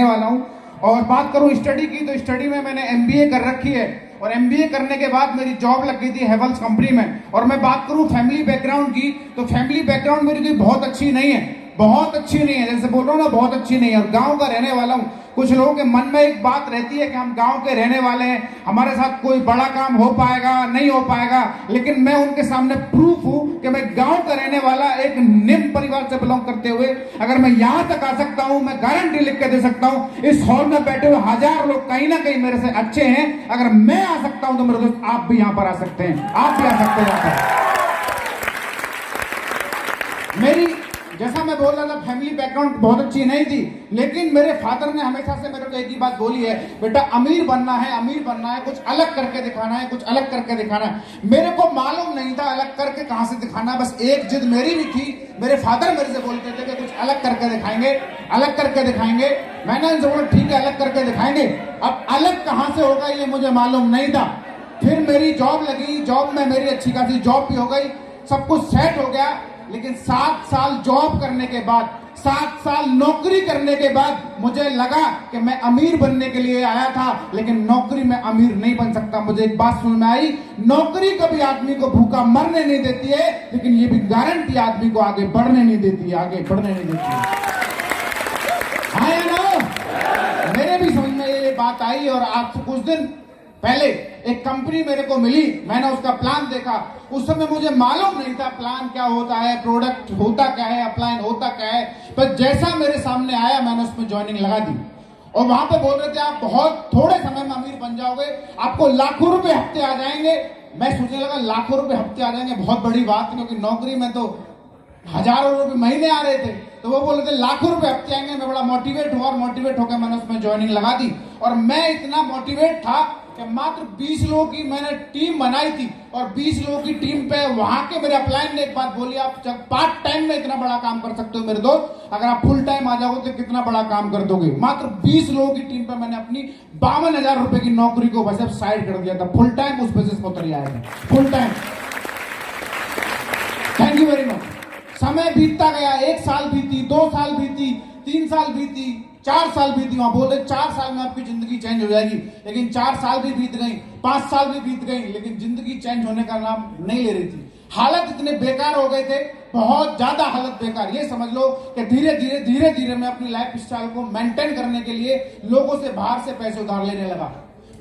वाला हूँ। और बात करूँ स्टडी की, तो स्टडी में मैंने एमबीए कर रखी है और एमबीए करने के बाद मेरी जॉब लग गई थी हेवल्स कंपनी में। और मैं बात करूँ फैमिली बैकग्राउंड की, तो फैमिली बैकग्राउंड मेरी कोई बहुत अच्छी नहीं है, बहुत अच्छी नहीं है, जैसे बोल रहा हूँ ना, बहुत अच्छी नहीं है। और गांव का रहने वाला हूँ। कुछ लोगों के मन में एक बात रहती है कि हम गांव के रहने वाले हैं, हमारे साथ कोई बड़ा काम हो पाएगा नहीं हो पाएगा, लेकिन मैं उनके सामने प्रूफ हूं कि मैं गांव का रहने वाला एक निम्न परिवार से बिलोंग करते हुए अगर मैं यहां तक आ सकता हूं, मैं गारंटी लिख के दे सकता हूं, इस हॉल में बैठे हुए हजार लोग कहीं ना कहीं मेरे से अच्छे हैं। अगर मैं आ सकता हूं तो मेरे दोस्त आप भी यहां पर आ सकते हैं, आप भी आ सकते हैं यहां पर। मेरी, जैसा मैं बोल रहा था, फैमिली बैकग्राउंड बहुत अच्छी नहीं थी, लेकिन मेरे फादर ने हमेशा से मेरे को एक ही बात बोली है, बेटा अमीर बनना है, अमीर बनना है, कुछ अलग करके दिखाना है, कुछ अलग करके दिखाना है। मेरे को मालूम नहीं था अलग करके कहां से दिखाना, बस एक जिद मेरी भी थी। मेरे फादर मेरे से बोलते थे कि कुछ अलग करके दिखाएंगे, अलग करके दिखाएंगे। मैंने उनसे बोला ठीक है, अलग करके दिखाएंगे। अब अलग कहां से होगा ये मुझे मालूम नहीं था। फिर मेरी जॉब लगी, जॉब में मेरी अच्छी खासी जॉब भी हो गई, सब कुछ सेट हो गया। लेकिन 7 साल जॉब करने के बाद, 7 साल नौकरी करने के बाद मुझे लगा कि मैं अमीर बनने के लिए आया था, लेकिन नौकरी में अमीर नहीं बन सकता। मुझे एक बात समझ में आई, नौकरी कभी आदमी को भूखा मरने नहीं देती है, लेकिन ये भी गारंटी आदमी को आगे बढ़ने नहीं देती है, आगे बढ़ने नहीं देती है। हाँ या ना? मेरे भी समझ में ये बात आई। और आज से कुछ दिन पहले एक कंपनी मेरे को मिली, मैंने उसका प्लान देखा। उस समय मुझे मालूम नहीं था प्लान क्या होता है, प्रोडक्ट होता क्या है, अपलाइन होता क्या है, पर जैसा मेरे सामने आया मैंने उसमें ज्वाइनिंग लगा दी। और वहां पे बोल रहे थे आप बहुत थोड़े समय में अमीर बन जाओगे, आपको लाखों रुपए हफ्ते आ जाएंगे। मैं सोचने लगा लाखों रुपए हफ्ते आ जाएंगे, बहुत बड़ी बात, क्योंकि नौकरी में तो हजारों रुपए महीने आ रहे थे। तो वो बोल रहे थे लाखों रुपए हफ्ते आएंगे। मैं बड़ा मोटिवेट हुआ और मोटिवेट होकर मैंने उसमें ज्वाइनिंग लगा दी। और मैं इतना मोटिवेट था कि मात्र 20 लोगों की मैंने टीम बनाई थी, और 20 लोगों की टीम पे वहां के मेरे अपलाइन ने एक बात बोली, आप जब पार्ट टाइम में इतना बड़ा काम कर सकते हो मेरे दोस्त, अगर आप फुल टाइम आ जाओगे तो कितना बड़ा काम कर दोगे। मात्र 20 लोगों की टीम पे मैंने अपनी 52,000 रुपए की नौकरी को वैसे साइड कर दिया था, फुल टाइम उस बिजनेस को उतर आया था, full time. Thank you very much. समय बीतता गया, 1 साल बीती, 2 साल बीती, 3 साल बीती, 4 साल बीती। वहां बोले 4 साल में आपकी जिंदगी चेंज हो जाएगी, लेकिन 4 साल भी बीत गई, 5 साल भी बीत गई, लेकिन जिंदगी चेंज होने का नाम नहीं ले रही थी। हालत इतने बेकार हो गए थे, बहुत ज्यादा हालत बेकार। ये समझ लो कि धीरे धीरे मैं अपनी लाइफ स्टाइल को मेंटेन करने के लिए लोगों से बाहर से पैसे उधार लेने लगा।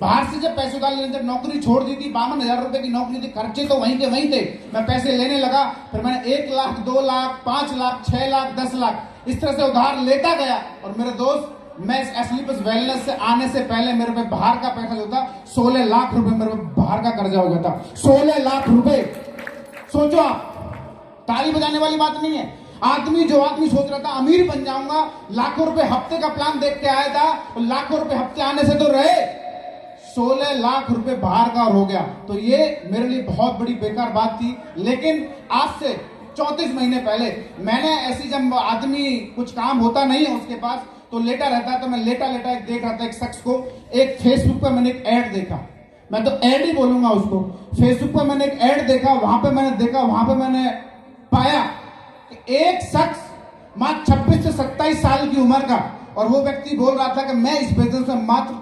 बाहर से जब पैसे उधार लेने, जब नौकरी छोड़ दी थी, 52,000 रुपए की नौकरी थी, खर्चे तो वहीं के वहीं थे, मैं पैसे लेने लगा। फिर मैंने 1 लाख, 2 लाख, 5 लाख, 6 लाख, 10 लाख इस तरह से उधार लेता गया। और मेरे दोस्त, मैं एस्लीपस वेलनेस से आने से पहले मेरे पे बाहर का पैसा जो था 16 लाख रुपए मेरे पे बाहर का कर्जा हो गया था, 16 लाख रुपए। सोचो आप, ताली बजाने वाली बात नहीं है। जो आदमी सोच रहा था अमीर बन जाऊंगा, लाखों रुपए हफ्ते का प्लान देख के आया था, और लाखों रुपए हफ्ते आने से तो रहे, 16 लाख रुपए बाहर का हो गया। तो ये मेरे लिए बहुत बड़ी बेकार बात थी। लेकिन आज से 34 महीने पहले मैंने ऐसी, जब आदमी कुछ काम होता नहीं है उसके पास, तो लेटा रहता है, तो मैं लेटा एक देख रहा था एक शख्स को, एक फेसबुक पर मैंने एक ऐड देखा, मैं तो ऐड ही बोलूंगा उसको। फेसबुक पर मैंने एक ऐड देखा, वहां पे मैंने पाया कि एक शख्स मात्र 26 से 27 साल की उम्र का, और वो व्यक्ति बोल रहा था कि मैं इस बिजनेस में मात्र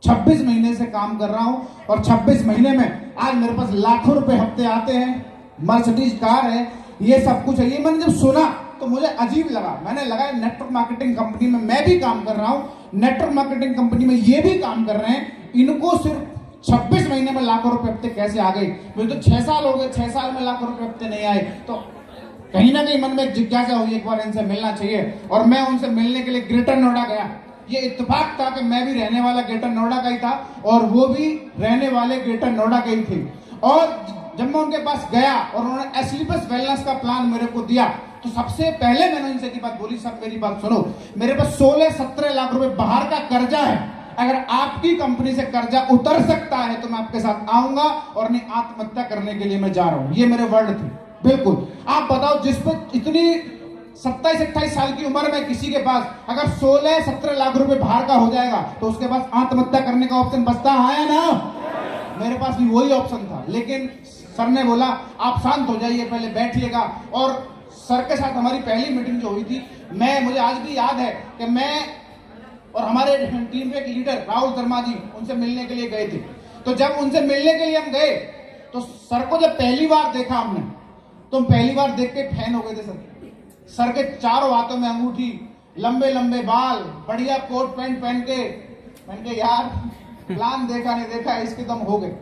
26 महीने से काम कर रहा हूं, और 26 महीने में आज मेरे पास लाखों रुपए हफ्ते आते हैं, मर्सिडीज कार है, ये सब कुछ है। ये मैंने जब सुना तो मुझे अजीब लगा। मैंने लगा नेटवर्क मार्केटिंग कंपनी में मैं भी काम कर रहा हूं, नेटवर्क मार्केटिंग कंपनी में ये भी काम कर रहे हैं, इनको सिर्फ 26 महीने में लाखों रुपए हफ्ते कैसे आ गए। मुझे तो 6 साल हो गए, 6 साल में लाखों रुपए हफ्ते नहीं आए। तो कहीं ना कहीं मन में जिज्ञासा हुई, एक बार इनसे मिलना चाहिए। और मैं उनसे मिलने के लिए ग्रेटर नोएडा गया। ये इत्तेफाक था कि मैं भी रहने वाला ग्रेटर नोएडा का ही था, और वो भी रहने वाले ग्रेटर नोएडा के ही थे। और जब मैं उनके पास गया और उन्होंने एस्लीपस वेलनेस का प्लान मेरे को दिया, तो सबसे पहले मैंने उनसे की बात बोली, सब मेरी बात सुनो, मेरे पास 16-17 लाख रुपए बाहर का कर्जा है, अगर आपकी कंपनी से कर्जा उतर सकता है तो मैं आपके साथ आऊंगा, और अपनी आत्महत्या करने के लिए मैं जा रहा हूं। ये मेरे वर्ड थे, बिल्कुल। आप बताओ, जिस पर इतनी 27-28 साल की उम्र में किसी के पास अगर 16-17 लाख रुपए बाहर का हो जाएगा, तो उसके पास आत्महत्या करने का ऑप्शन बचता है ना? मेरे पास भी वही ऑप्शन था। लेकिन सर ने बोला आप शांत हो जाइए, पहले बैठिएगा। और सर के साथ हमारी पहली मीटिंग जो हुई थी, मुझे आज भी याद है कि मैं हमारे टीम के एक लीडर राहुल शर्मा जी उनसे मिलने के लिए गए थे। तो जब उनसे मिलने के लिए हम गए तो सर को जब पहली बार देखा हमने, तो हम पहली बार देख के फैन हो गए थे सर। सर के चारों हाथों में अंगूठी, लंबे लंबे बाल, बढ़िया कोट पैंट पहन के यार प्लान देखा नहीं देखा इसके दम हो गए।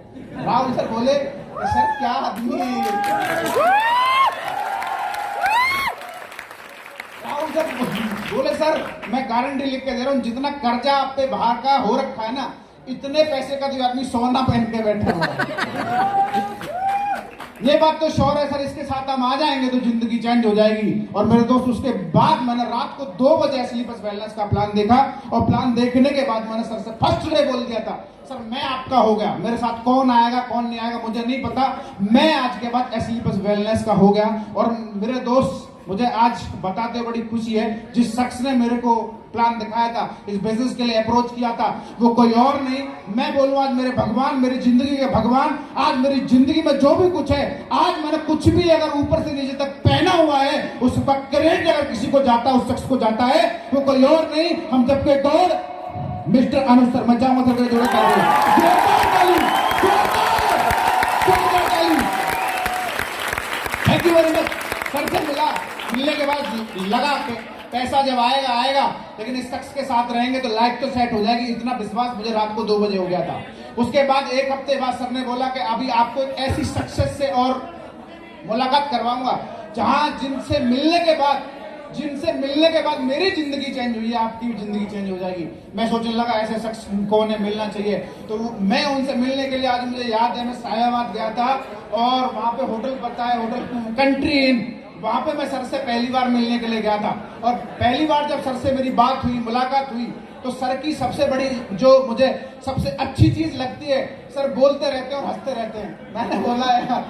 राहुल सर बोले सर क्या आदमी है ये। राहुल सर बोले सर मैं गारंटी लिख के दे रहा हूं, जितना कर्जा आप पे बाहर का हो रखा है ना, इतने पैसे का तो आदमी सोना पहन के बैठा हुआ। ये बात तो श्योर है सर, इसके साथ हम आ जाएंगे तो जिंदगी चेंज हो जाएगी। और मेरे दोस्त उसके बाद मैंने रात को 2 बजे स्लीपर्स वेलनेस का प्लान देखा, और प्लान देखने के बाद मैंने सर से फर्स्ट डे बोल दिया था सर मैं आपका हो गया, मेरे साथ कौन आएगा कौन नहीं आएगा मुझे नहीं पता, मैं आज के बाद स्लीपर्स वेलनेस का हो गया। और मेरे दोस्त मुझे आज बताते बड़ी खुशी है, जिस शख्स ने मेरे को प्लान दिखाया था, इस बिजनेस के लिए अप्रोच किया था, वो कोई और नहीं, मैं बोलूं आज मेरे भगवान, मेरी जिंदगी के भगवान। आज मेरी जिंदगी में जो भी कुछ है, आज मैंने कुछ भी अगर ऊपर से नीचे तक पहना हुआ है, उसका क्रेडिट अगर किसी को जाता है, उस शख्स को जाता है, वो कोई और नहीं, हम सबके गॉड मिस्टर अनुज सर। मैं चाहूंगा सर जोड़े thank you very much. Sir से मिलने के बाद लगा पैसा जब आएगा आएगा, लेकिन इस शख्स के साथ रहेंगे तो लाइफ तो सेट हो जाएगी, इतना विश्वास मुझे रात को 2 बजे हो गया था। उसके बाद 1 हफ्ते बाद सर ने बोला कि अभी आपको ऐसी सक्सेस से और मुलाकात करवाऊंगा जहां जिनसे मिलने के बाद मेरी जिंदगी चेंज हुई है, आपकी जिंदगी चेंज हो जाएगी। मैं सोचने लगा ऐसे शख्स को उन्हें मिलना चाहिए, तो मैं उनसे मिलने के लिए आज मुझे याद है मैं सायाबाद गया था, और वहां पे होटल पता है, होटल कंट्री इन, वहां पे मैं सर से पहली बार मिलने के लिए गया था। और पहली बार जब सर से मेरी बात हुई, मुलाकात हुई, तो सर की सबसे बड़ी जो मुझे सबसे अच्छी चीज लगती है, सर बोलते रहते हैं और हंसते रहते हैं। मैंने बोला यार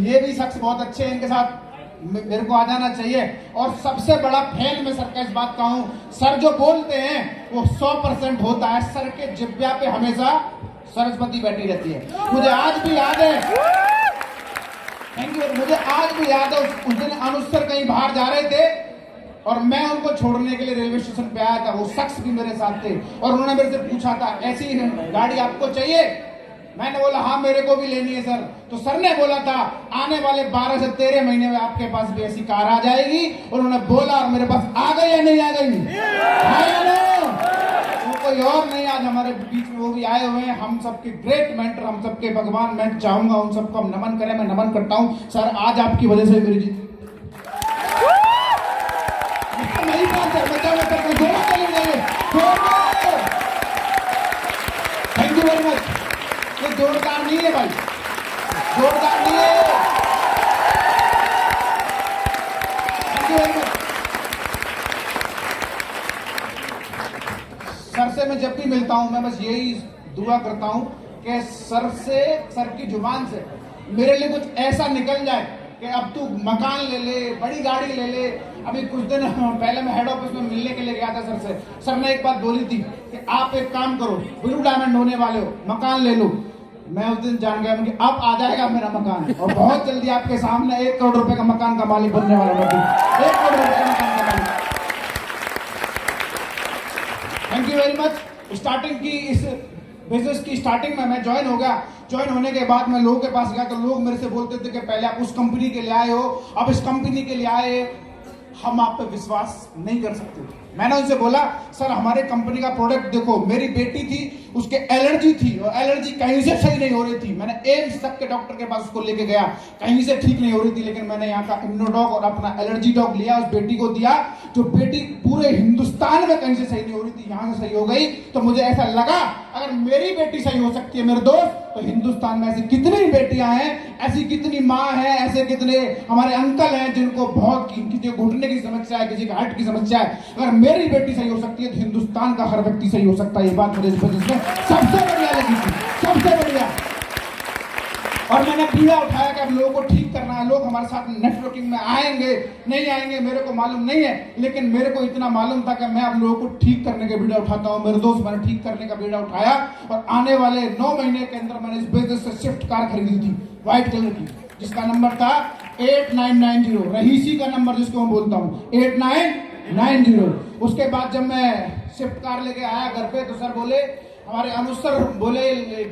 ये भी शख्स बहुत अच्छे हैं, इनके साथ मेरे को आ जाना चाहिए। और सबसे बड़ा फैन मैं सर का इस बात का हूं, सर जो बोलते हैं वो 100% होता है। सर के जिब्या पे हमेशा सरस्वती बैठी रहती है। मुझे आज भी याद है, थैंक यू, मुझे आज भी याद है उस दिन अनुज सर कहीं बाहर जा रहे थे और मैं उनको छोड़ने के लिए रेलवे स्टेशन पे आया था, वो शख्स भी मेरे साथ थे, और उन्होंने मेरे से पूछा था ऐसी गाड़ी आपको चाहिए? मैंने बोला हाँ मेरे को भी लेनी है सर। तो सर ने बोला था आने वाले 12 से 13 महीने में आपके पास भी ऐसी कार आ जाएगी, और उन्होंने बोला और मेरे पास आ गई या नहीं आ गई? वो कोई और नहीं, आज हमारे बीच में वो भी आए हुए हैं, हम सबके ग्रेट मेंटर, हम सबके भगवान। मैं चाहूंगा उन सबको हम नमन करें, मैं नमन करता हूं सर, आज आपकी वजह से मेरी जीत थैंक यू वेरी मच। ये जोरदार नहीं है भाई, जोरदार नहीं है। Thank you very much. Sir से मैं जब भी मिलता हूं, मैं बस यही दुआ करता हूं कि सर की जुबान से मेरे लिए कुछ ऐसा निकल जाए कि अब तू मकान ले ले, बड़ी गाड़ी ले ले। अभी कुछ दिन पहले मैं हेड ऑफिस में मिलने के लिए गया था सर से, सर ने एक बात बोली थी कि आप एक काम करो, ब्लू डायमंड होने वाले हो, मकान ले लो। मैं उस दिन जान गया कि अब आ जाएगा मेरा मकान, और बहुत जल्दी आपके सामने 1 करोड़ रुपए का मकान का मालिक बनने वाला हूं। 1 करोड़ रुपए का मकान का मालिक। Thank you very much. Starting की इस बिजनेस की स्टार्टिंग में मैं ज्वाइन हो गया। ज्वाइन होने के बाद मैं लोगों के पास गया तो लोग मेरे से बोलते थे कि पहले आप उस कंपनी के लिए आए हो, अब इस कंपनी के लिए आए, हम आप पे विश्वास नहीं कर सकते। मैंने उनसे बोला सर हमारे कंपनी का प्रोडक्ट देखो, मेरी बेटी थी उसके एलर्जी थी, और एलर्जी कहीं से सही नहीं हो रही थी। मैंने एम्स तक के डॉक्टर के पास उसको लेके गया, कहीं से ठीक नहीं हो रही थी, लेकिन मैंने यहाँ का इम्यूनोडॉग और अपना एलर्जी डॉग लिया, उस बेटी को दिया। जो बेटी पूरे हिंदुस्तान में कहीं से सही नहीं हो रही थी, यहाँ से सही हो गई। तो मुझे ऐसा लगा अगर मेरी बेटी सही हो सकती है मेरे दोस्त, तो हिंदुस्तान में ऐसी कितनी बेटियां हैं, ऐसी कितनी माँ है, ऐसे कितने हमारे अंकल हैं जिनको बहुत किसी को घुटने की समस्या है, किसी का हार्ट की समस्या है। अगर मेरी बेटी सही हो सकती है तो हिंदुस्तान का हर व्यक्ति सही हो सकता है। ये बात मुझे इस बिजनेस में सबसे बढ़िया लगी थी, सबसे बढ़िया। और मैंने बीड़ा उठाया कि अब लोगों को ठीक करना है। लोग हमारे साथ नेटवर्किंग में आएंगे नहीं आएंगे मेरे को मालूम नहीं है, लेकिन मेरे को इतना मालूम था कि मैं अब लोगों को ठीक करने का बीड़ा उठाता हूं। मेरे दोस्त, मैंने ठीक करने का बीड़ा उठाया, और आने वाले 9 महीने के अंदर मैंने इस बिजनेस से स्विफ्ट कार खरीदी थी, व्हाइट कलर की, जिसका नंबर था 8990, रहीसी का नंबर जिसको मैं बोलता हूँ 8990। उसके बाद जब मैं शिफ्ट कार लेके आया घर पे तो सर बोले, हमारे अनुज सर बोले,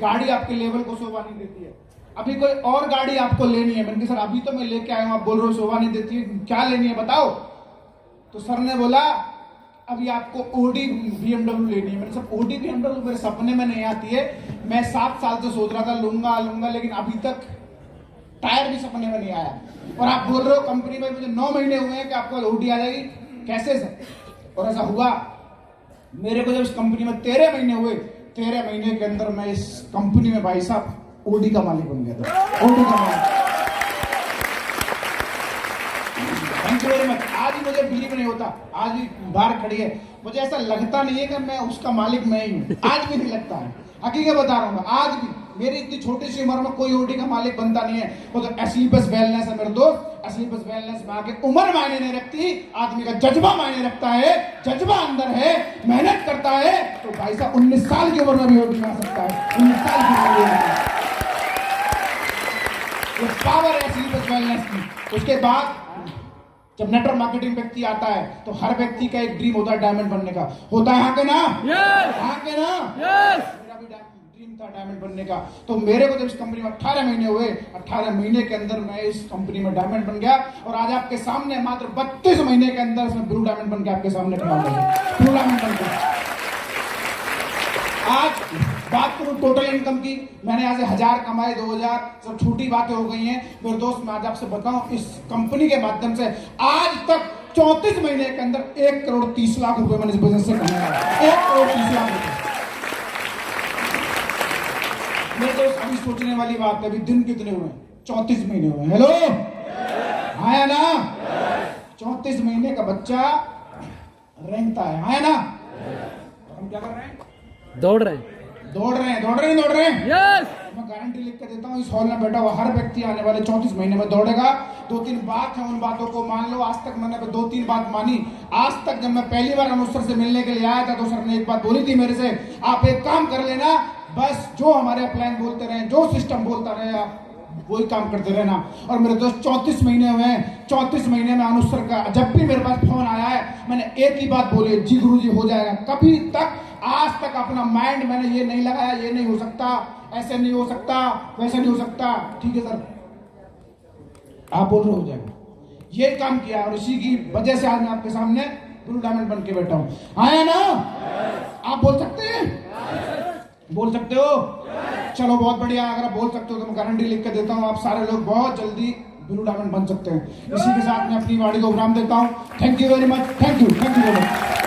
गाड़ी आपके लेवल को शोभा नहीं देती है, अभी कोई और गाड़ी आपको लेनी है। मैंने कहा सर अभी तो मैं लेके आया हूं, आप बोल रहे हो शोभा नहीं देती है, क्या लेनी है बताओ। तो सर ने बोला अभी आपको ओडी BMW लेनी है। मैंने सब ओडी BMW मेरे सपने में नहीं आती है, मैं 7 साल से सोच रहा था लूंगा लूंगा, लेकिन अभी तक टायर भी सपने में नहीं आया। और आप बोल रहे हो कंपनी में मुझे 9 महीने हुए हैं कि आपको ओडी आ जाएगी, कैसे सर? और ऐसा हुआ, मेरे को जब इस कंपनी में 13 महीने हुए, 13 महीने के अंदर मैं इस कंपनी में भाई साहब ओडी का मालिक बन गया था, ओडी का मालिक। Thank you very much. आज भी मुझे बिलीव नहीं होता, आज भी बाहर खड़ी है, मुझे ऐसा लगता नहीं है कि मैं उसका मालिक मैं ही हूं, आज भी नहीं लगता है, हकीकत बता रहा हूं। आज भी मेरी इतनी छोटी सी उम्र में कोई ओडी का मालिक बनता नहीं है। वो तो एस्लीपस वेलनेस है मेरे दोस्त, एस्लीपस वेलनेस में आके उम्र मायने नहीं रखती, आदमी का जज्बा मायने रखता है, जज्बा अंदर है, मेहनत करता है तो भाई साहब 19 साल की उम्र में भी ओडी आ सकता है, 19 साल की उम्र में। पावर है एस्लीपस वेलनेस की। उसके बाद जब नेटवर्क मार्केटिंग व्यक्ति आता है तो हर व्यक्ति का एक ड्रीम होता है डायमंड बनने का, होता है यहाँ के ना? यहाँ के ना? मेरा भी ड्रीम था डायमंड बनने का। तो मेरे को जब इस कंपनी में 18 महीने हुए, 18 महीने के अंदर मैं इस कंपनी में डायमंड बन गया और आज आपके सामने मात्र 32 महीने के अंदर इसमें ब्लू डायमंड बन के आपके सामने खड़ा हूं, ब्लू डायमंड बन के। आज बात करूं टोटल इनकम की, मैंने आज 1000 कमाए, 2000, सब छोटी बातें हो गई हैं मेरे दोस्त। मैं आज आपसे बताऊं, इस कंपनी के माध्यम से आज तक 34 महीने के अंदर 1 करोड़ 30 लाख रुपए मैंने इस बिजनेस से कमाया, 1 करोड़ 30 लाख रुपए। मेरे दोस्त अभी सोचने वाली बात है, अभी दिन कितने हुए? 34 महीने हुए। हेलो, आया ना? 34 महीने का बच्चा रेंगता है, आया ना? हम क्या कर रहे हैं? दौड़ रहे हैं। यस, मैं गारंटी लिख के देता हूँ, इस हॉल में बैठा हुआ हर व्यक्ति आने वाले 34 महीने में दौड़ेगा। 2-3 बात है, उन बातों को मान लो। आज तक मैंने 2-3 बात मानी। आज तक जब मैं पहली बार अनुज सर से मिलने के लिए आया था तो सर ने एक बात बोली थी मेरे से, आप एक काम कर लेना, बस जो हमारे प्लान बोलते रहे, जो सिस्टम बोलता रहे, आप वही काम करते रहना। और मेरे दोस्त 34 महीने हुए हैं, 34 महीने में अनुज सर का जब भी मेरे पास फोन आया है मैंने एक ही बात बोली, जी गुरुजी हो जाएगा। कभी तक आज तक अपना माइंड मैंने ये नहीं लगाया, ये नहीं हो सकता, ऐसे नहीं हो सकता, वैसे नहीं हो सकता। ठीक है सर, आप बोल रहे हो जाएगा, ये काम किया और इसी की वजह से आज मैं आपके सामने ब्लू डायमंड बन के बैठा हूं। आया ना? आप बोल सकते हैं? बोल सकते हो? चलो बहुत बढ़िया। अगर आप बोल सकते हो तो मैं गारंटी लिख के देता हूं, आप सारे लोग बहुत जल्दी ब्लू डायमंड बन सकते हैं। इसी के साथ मैं अपनी वाणी को विराम देता हूं। Thank you very much, thank you very much.